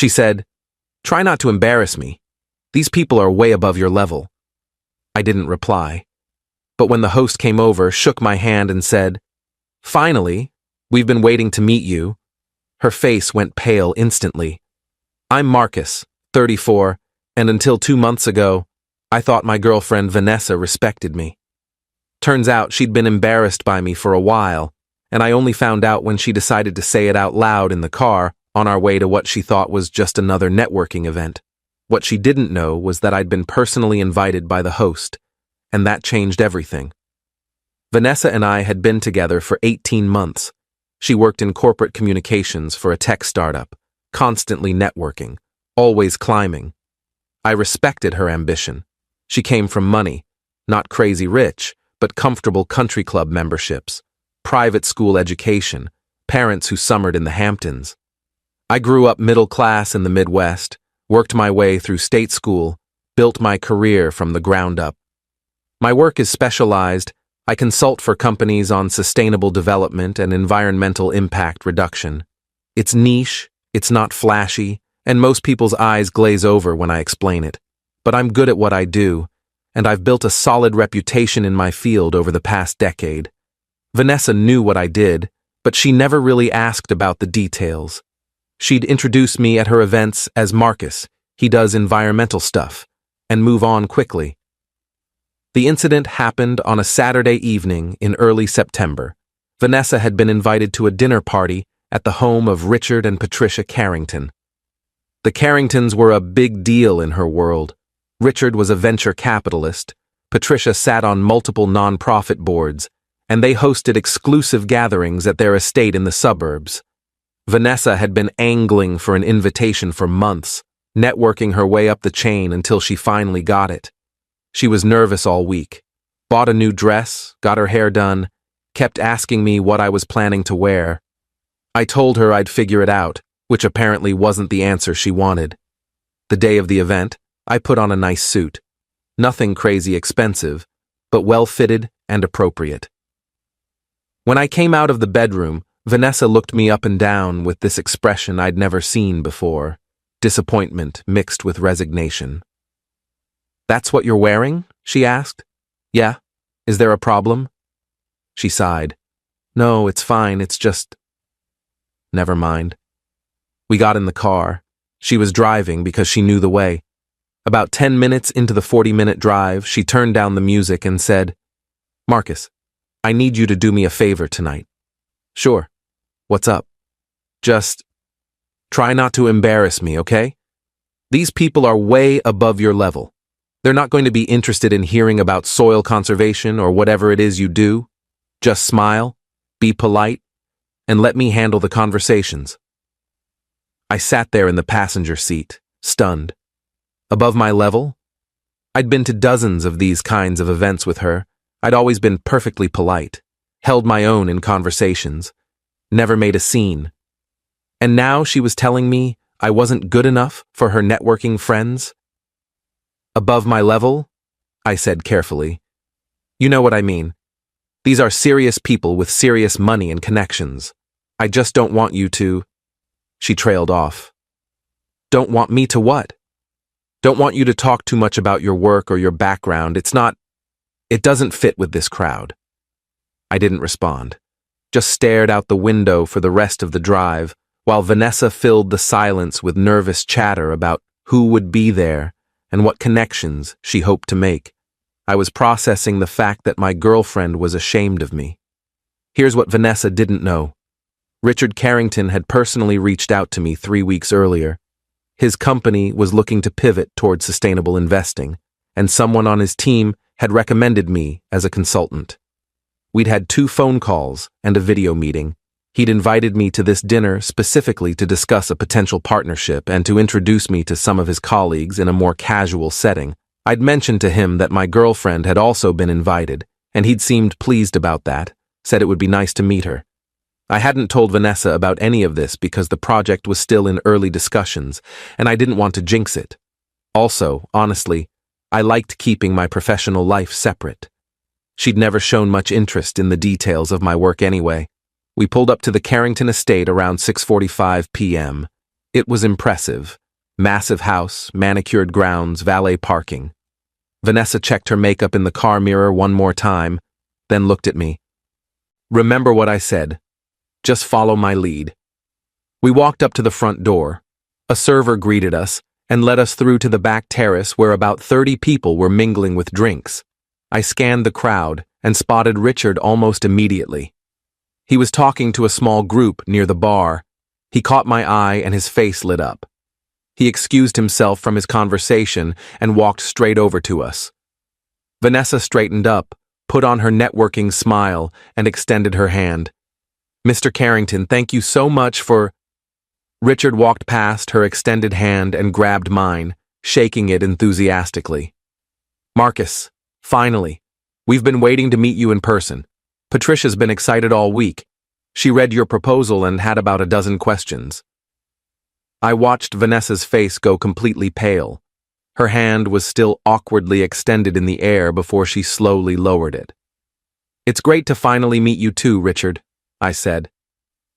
She said, "Try not to embarrass me. These people are way above your level." I didn't reply. But when the host came over, shook my hand and said, "Finally, we've been waiting to meet you." Her face went pale instantly. "I'm Marcus, 34, and until 2 months ago, I thought my girlfriend Vanessa respected me. Turns out she'd been embarrassed by me for a while, and I only found out when she decided to say it out loud in the car on our way to what she thought was just another networking event. What she didn't know was that I'd been personally invited by the host, and that changed everything. Vanessa and I had been together for 18 months. She worked in corporate communications for a tech startup, constantly networking, always climbing. I respected her ambition. She came from money, not crazy rich, but comfortable country club memberships, private school education, parents who summered in the Hamptons. I grew up middle class in the Midwest, worked my way through state school, built my career from the ground up. My work is specialized. I consult for companies on sustainable development and environmental impact reduction. It's niche, it's not flashy, and most people's eyes glaze over when I explain it. But I'm good at what I do, and I've built a solid reputation in my field over the past decade. Vanessa knew what I did, but she never really asked about the details. She'd introduce me at her events as Marcus, he does environmental stuff, and move on quickly. The incident happened on a Saturday evening in early September. Vanessa had been invited to a dinner party at the home of Richard and Patricia Carrington. The Carringtons were a big deal in her world. Richard was a venture capitalist, Patricia sat on multiple nonprofit boards, and they hosted exclusive gatherings at their estate in the suburbs. Vanessa had been angling for an invitation for months, networking her way up the chain until she finally got it. She was nervous all week, bought a new dress, got her hair done, kept asking me what I was planning to wear. I told her I'd figure it out, which apparently wasn't the answer she wanted. The day of the event, I put on a nice suit. Nothing crazy expensive, but well-fitted and appropriate. When I came out of the bedroom, Vanessa looked me up and down with this expression I'd never seen before, disappointment mixed with resignation. "That's what you're wearing?" she asked. "Yeah. Is there a problem?" She sighed. "No, it's fine, it's just—" Never mind. We got in the car. She was driving because she knew the way. About 10 minutes into the 40-minute drive, she turned down the music and said, "Marcus, I need you to do me a favor tonight." "Sure. What's up?" "Just try not to embarrass me, okay? These people are way above your level. They're not going to be interested in hearing about soil conservation or whatever it is you do. Just smile, be polite, and let me handle the conversations." I sat there in the passenger seat, stunned. Above my level? I'd been to dozens of these kinds of events with her. I'd always been perfectly polite, held my own in conversations, never made a scene. And now she was telling me I wasn't good enough for her networking friends? "Above my level?" I said carefully. "You know what I mean. These are serious people with serious money and connections. I just don't want you to—" She trailed off. "Don't want me to what?" "Don't want you to talk too much about your work or your background. It doesn't fit with this crowd." I didn't respond, just stared out the window for the rest of the drive, while Vanessa filled the silence with nervous chatter about who would be there and what connections she hoped to make. I was processing the fact that my girlfriend was ashamed of me. Here's what Vanessa didn't know. Richard Carrington had personally reached out to me 3 weeks earlier. His company was looking to pivot toward sustainable investing, and someone on his team had recommended me as a consultant. We'd had 2 phone calls and a video meeting. He'd invited me to this dinner specifically to discuss a potential partnership and to introduce me to some of his colleagues in a more casual setting. I'd mentioned to him that my girlfriend had also been invited, and he'd seemed pleased about that, said it would be nice to meet her. I hadn't told Vanessa about any of this because the project was still in early discussions, and I didn't want to jinx it. Also, honestly, I liked keeping my professional life separate. She'd never shown much interest in the details of my work anyway. We pulled up to the Carrington estate around 6:45 p.m. It was impressive. Massive house, manicured grounds, valet parking. Vanessa checked her makeup in the car mirror one more time, then looked at me. Remember what I said. Just follow my lead. We walked up to the front door. A server greeted us and led us through to the back terrace where about 30 people were mingling with drinks. I scanned the crowd and spotted Richard almost immediately. He was talking to a small group near the bar. He caught my eye and his face lit up. He excused himself from his conversation and walked straight over to us. Vanessa straightened up, put on her networking smile, and extended her hand. Mr. Carrington, thank you so much for... Richard walked past her extended hand and grabbed mine, shaking it enthusiastically. Marcus, finally. We've been waiting to meet you in person. Patricia's been excited all week. She read your proposal and had about a dozen questions. I watched Vanessa's face go completely pale. Her hand was still awkwardly extended in the air before she slowly lowered it. It's great to finally meet you too, Richard, I said.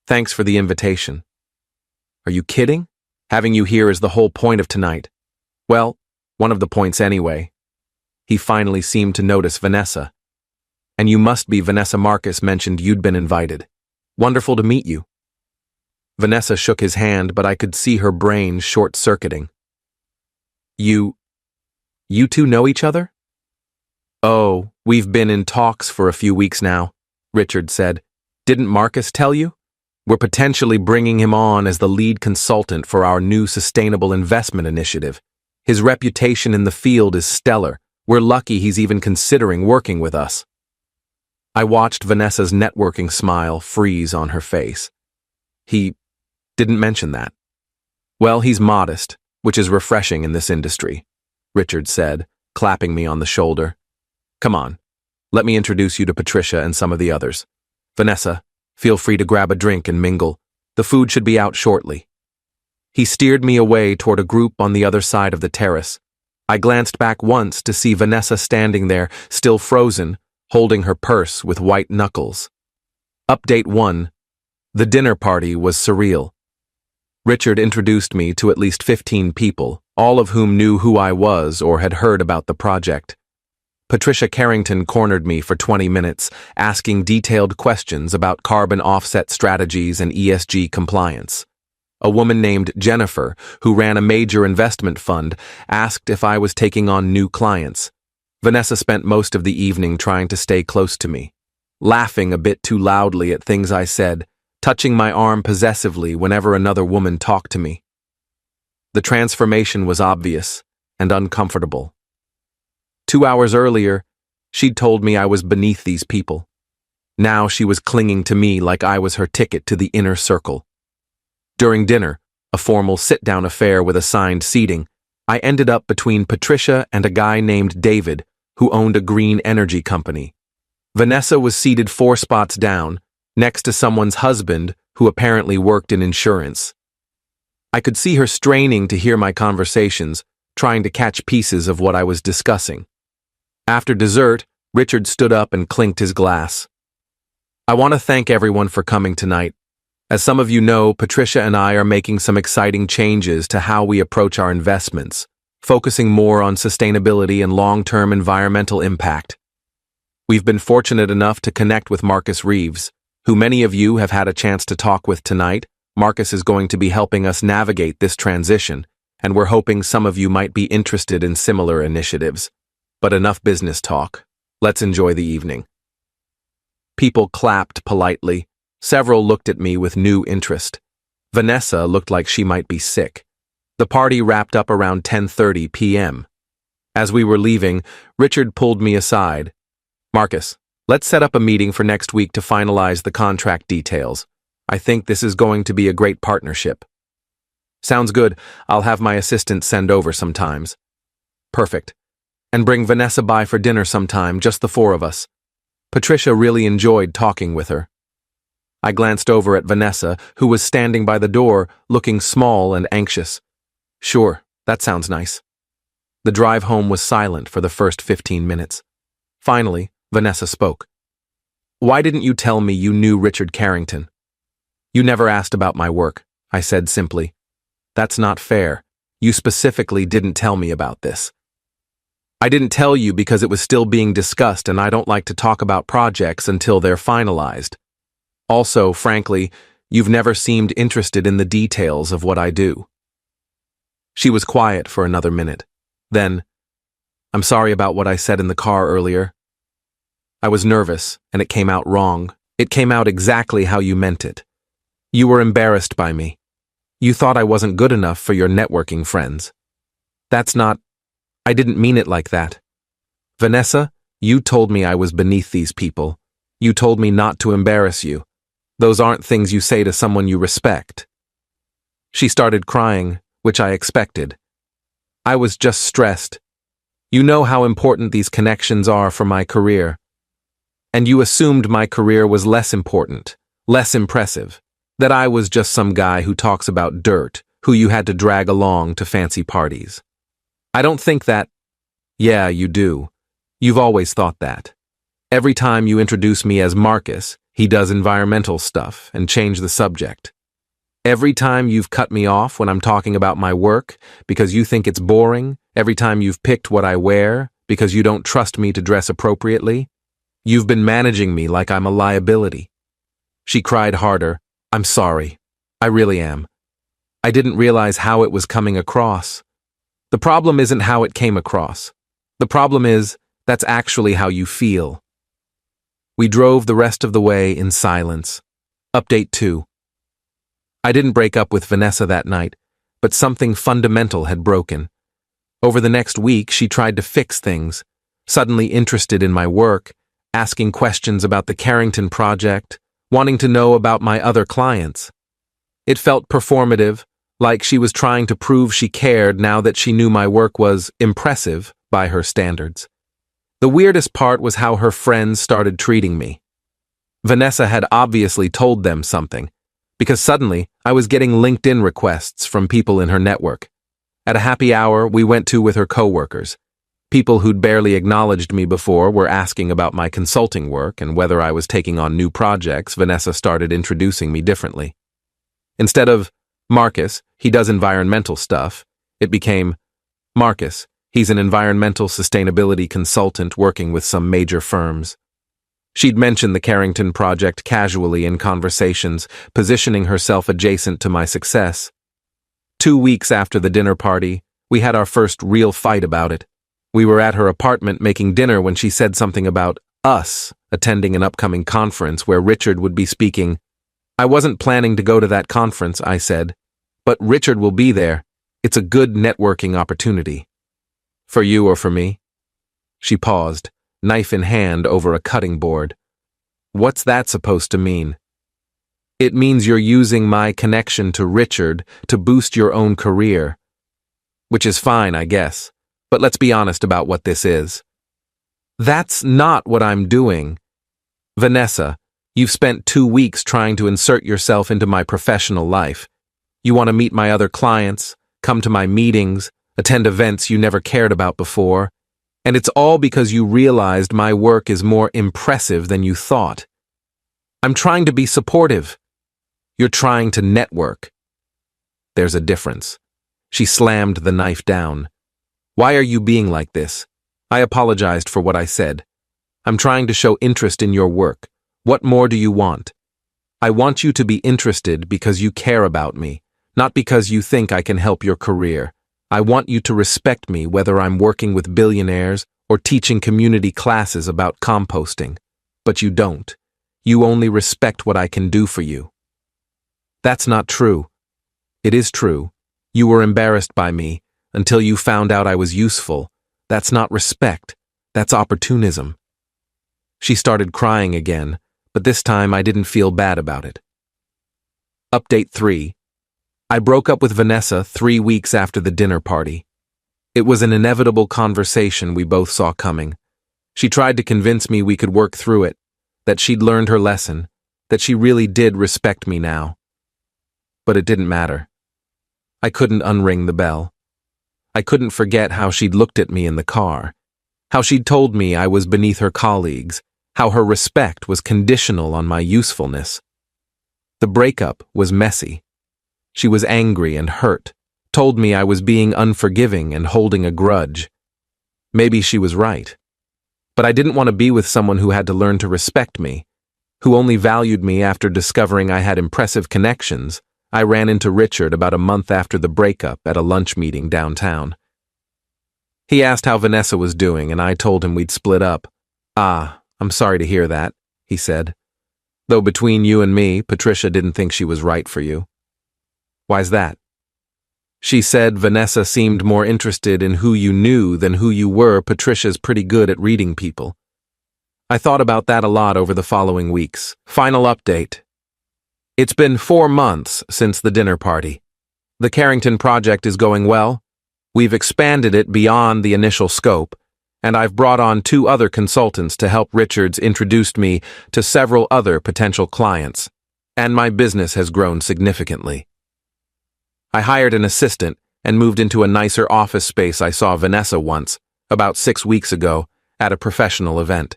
Thanks for the invitation. Are you kidding? Having you here is the whole point of tonight. Well, one of the points anyway. He finally seemed to notice Vanessa. And you must be Vanessa. Marcus mentioned you'd been invited. Wonderful to meet you. Vanessa shook his hand, but I could see her brain short-circuiting. You two know each other? Oh, we've been in talks for a few weeks now, Richard said. Didn't Marcus tell you? We're potentially bringing him on as the lead consultant for our new sustainable investment initiative. His reputation in the field is stellar. We're lucky he's even considering working with us. I watched Vanessa's networking smile freeze on her face. He didn't mention that. Well, he's modest, which is refreshing in this industry, Richard said, clapping me on the shoulder. Come on, let me introduce you to Patricia and some of the others. Vanessa, feel free to grab a drink and mingle. The food should be out shortly. He steered me away toward a group on the other side of the terrace. I glanced back once to see Vanessa standing there, still frozen, holding her purse with white knuckles. Update 1. The dinner party was surreal. Richard introduced me to at least 15 people, all of whom knew who I was or had heard about the project. Patricia Carrington cornered me for 20 minutes, asking detailed questions about carbon offset strategies and ESG compliance. A woman named Jennifer, who ran a major investment fund, asked if I was taking on new clients. Vanessa spent most of the evening trying to stay close to me, laughing a bit too loudly at things I said, touching my arm possessively whenever another woman talked to me. The transformation was obvious and uncomfortable. 2 hours earlier, she'd told me I was beneath these people. Now she was clinging to me like I was her ticket to the inner circle. During dinner, a formal sit-down affair with assigned seating, I ended up between Patricia and a guy named David, who owned a green energy company. Vanessa was seated 4 spots down, next to someone's husband who apparently worked in insurance. I could see her straining to hear my conversations, trying to catch pieces of what I was discussing. After dessert, Richard stood up and clinked his glass. I want to thank everyone for coming tonight. As some of you know, Patricia and I are making some exciting changes to how we approach our investments, focusing more on sustainability and long-term environmental impact. We've been fortunate enough to connect with Marcus Reeves, who many of you have had a chance to talk with tonight. Marcus is going to be helping us navigate this transition, and we're hoping some of you might be interested in similar initiatives. But enough business talk. Let's enjoy the evening. People clapped politely. Several looked at me with new interest. Vanessa looked like she might be sick. The party wrapped up around 10:30 p.m. As we were leaving, Richard pulled me aside. Marcus, let's set up a meeting for next week to finalize the contract details. I think this is going to be a great partnership. Sounds good. I'll have my assistant send over sometimes. Perfect. And bring Vanessa by for dinner sometime, just the 4 of us. Patricia really enjoyed talking with her. I glanced over at Vanessa, who was standing by the door, looking small and anxious. Sure, that sounds nice. The drive home was silent for the first 15 minutes. Finally, Vanessa spoke. Why didn't you tell me you knew Richard Carrington? You never asked about my work, I said simply. That's not fair. You specifically didn't tell me about this. I didn't tell you because it was still being discussed and I don't like to talk about projects until they're finalized. Also, frankly, you've never seemed interested in the details of what I do. She was quiet for another minute. Then, I'm sorry about what I said in the car earlier. I was nervous, and it came out wrong. It came out exactly how you meant it. You were embarrassed by me. You thought I wasn't good enough for your networking friends. I didn't mean it like that. Vanessa, you told me I was beneath these people. You told me not to embarrass you. Those aren't things you say to someone you respect. She started crying, which I expected. I was just stressed. You know how important these connections are for my career. And you assumed my career was less important, less impressive, that I was just some guy who talks about dirt, who you had to drag along to fancy parties. I don't think that. Yeah, you do. You've always thought that. Every time you introduce me as Marcus, he does environmental stuff and change the subject. Every time you've cut me off when I'm talking about my work because you think it's boring, every time you've picked what I wear because you don't trust me to dress appropriately, you've been managing me like I'm a liability. She cried harder. I'm sorry. I really am. I didn't realize how it was coming across. The problem isn't how it came across. The problem is, that's actually how you feel. We drove the rest of the way in silence. Update 2. I didn't break up with Vanessa that night, but something fundamental had broken. Over the next week, she tried to fix things, suddenly interested in my work, asking questions about the Carrington project, wanting to know about my other clients. It felt performative, like she was trying to prove she cared now that she knew my work was impressive by her standards. The weirdest part was how her friends started treating me. Vanessa had obviously told them something, because suddenly I was getting LinkedIn requests from people in her network. At a happy hour we went to with her coworkers. People who'd barely acknowledged me before were asking about my consulting work and whether I was taking on new projects. Vanessa started introducing me differently. Instead of, Marcus, he does environmental stuff, it became, Marcus, he's an environmental sustainability consultant working with some major firms. She'd mentioned the Carrington project casually in conversations, positioning herself adjacent to my success. 2 weeks after the dinner party, we had our first real fight about it. We were at her apartment making dinner when she said something about us attending an upcoming conference where Richard would be speaking. I wasn't planning to go to that conference, I said, but Richard will be there. It's a good networking opportunity. For you or for me? She paused, knife in hand over a cutting board. What's that supposed to mean? It means you're using my connection to Richard to boost your own career. Which is fine, I guess, but let's be honest about what this is. That's not what I'm doing. Vanessa, you've spent 2 weeks trying to insert yourself into my professional life. You want to meet my other clients, come to my meetings, attend events you never cared about before, and it's all because you realized my work is more impressive than you thought. I'm trying to be supportive. You're trying to network. There's a difference. She slammed the knife down. Why are you being like this? I apologized for what I said. I'm trying to show interest in your work. What more do you want? I want you to be interested because you care about me, not because you think I can help your career. I want you to respect me whether I'm working with billionaires or teaching community classes about composting. But you don't. You only respect what I can do for you. That's not true. It is true. You were embarrassed by me until you found out I was useful. That's not respect. That's opportunism. She started crying again, but this time I didn't feel bad about it. Update 3. I broke up with Vanessa 3 weeks after the dinner party. It was an inevitable conversation we both saw coming. She tried to convince me we could work through it, that she'd learned her lesson, that she really did respect me now. But it didn't matter. I couldn't unring the bell. I couldn't forget how she'd looked at me in the car, how she'd told me I was beneath her colleagues, how her respect was conditional on my usefulness. The breakup was messy. She was angry and hurt, told me I was being unforgiving and holding a grudge. Maybe she was right. But I didn't want to be with someone who had to learn to respect me, who only valued me after discovering I had impressive connections. I ran into Richard about a month after the breakup at a lunch meeting downtown. He asked how Vanessa was doing, and I told him we'd split up. "Ah, I'm sorry to hear that," he said. "Though between you and me, Patricia didn't think she was right for you." "Why's that?" "She said Vanessa seemed more interested in who you knew than who you were. Patricia's pretty good at reading people." I thought about that a lot over the following weeks. Final update. It's been 4 months since the dinner party. The Carrington project is going well. We've expanded it beyond the initial scope, and I've brought on 2 other consultants to help. Richards introduced me to several other potential clients, and my business has grown significantly. I hired an assistant and moved into a nicer office space. I saw Vanessa once, about 6 weeks ago, at a professional event.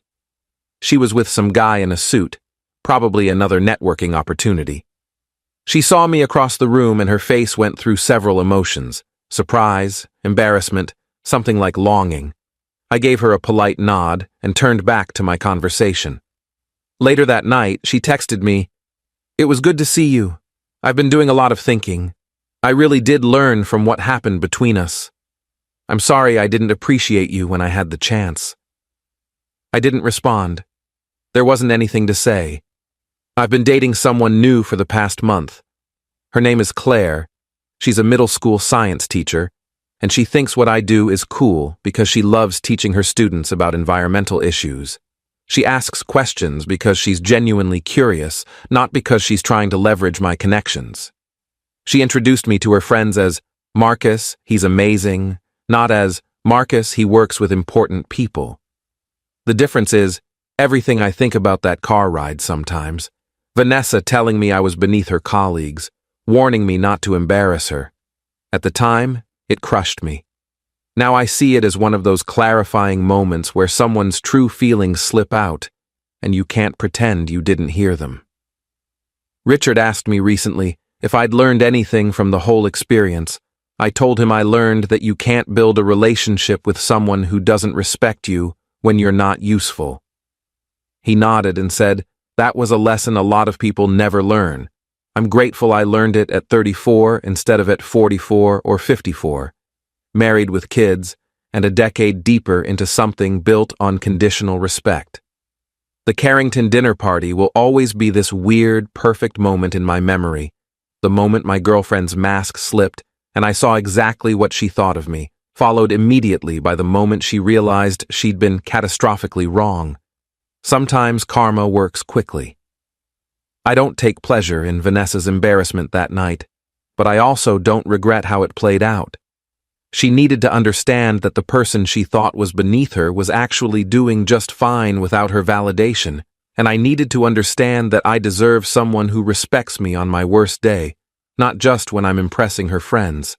She was with some guy in a suit, probably another networking opportunity. She saw me across the room and her face went through several emotions: surprise, embarrassment, something like longing. I gave her a polite nod and turned back to my conversation. Later that night, she texted me, "It was good to see you. I've been doing a lot of thinking. I really did learn from what happened between us. I'm sorry I didn't appreciate you when I had the chance." I didn't respond. There wasn't anything to say. I've been dating someone new for the past month. Her name is Claire. She's a middle school science teacher, and she thinks what I do is cool because she loves teaching her students about environmental issues. She asks questions because she's genuinely curious, not because she's trying to leverage my connections. She introduced me to her friends as Marcus, he's amazing, not as Marcus, he works with important people. The difference is everything I think about that car ride sometimes. Vanessa telling me I was beneath her colleagues, warning me not to embarrass her. At the time, it crushed me. Now I see it as one of those clarifying moments where someone's true feelings slip out, and you can't pretend you didn't hear them. Richard asked me recently if I'd learned anything from the whole experience. I told him I learned that you can't build a relationship with someone who doesn't respect you when you're not useful. He nodded and said, "That was a lesson a lot of people never learn. I'm grateful I learned it at 34 instead of at 44 or 54, married with kids, and a decade deeper into something built on conditional respect." The Carrington dinner party will always be this weird, perfect moment in my memory, the moment my girlfriend's mask slipped and I saw exactly what she thought of me, followed immediately by the moment she realized she'd been catastrophically wrong. Sometimes karma works quickly. I don't take pleasure in Vanessa's embarrassment that night, but I also don't regret how it played out. She needed to understand that the person she thought was beneath her was actually doing just fine without her validation, and I needed to understand that I deserve someone who respects me on my worst day, not just when I'm impressing her friends.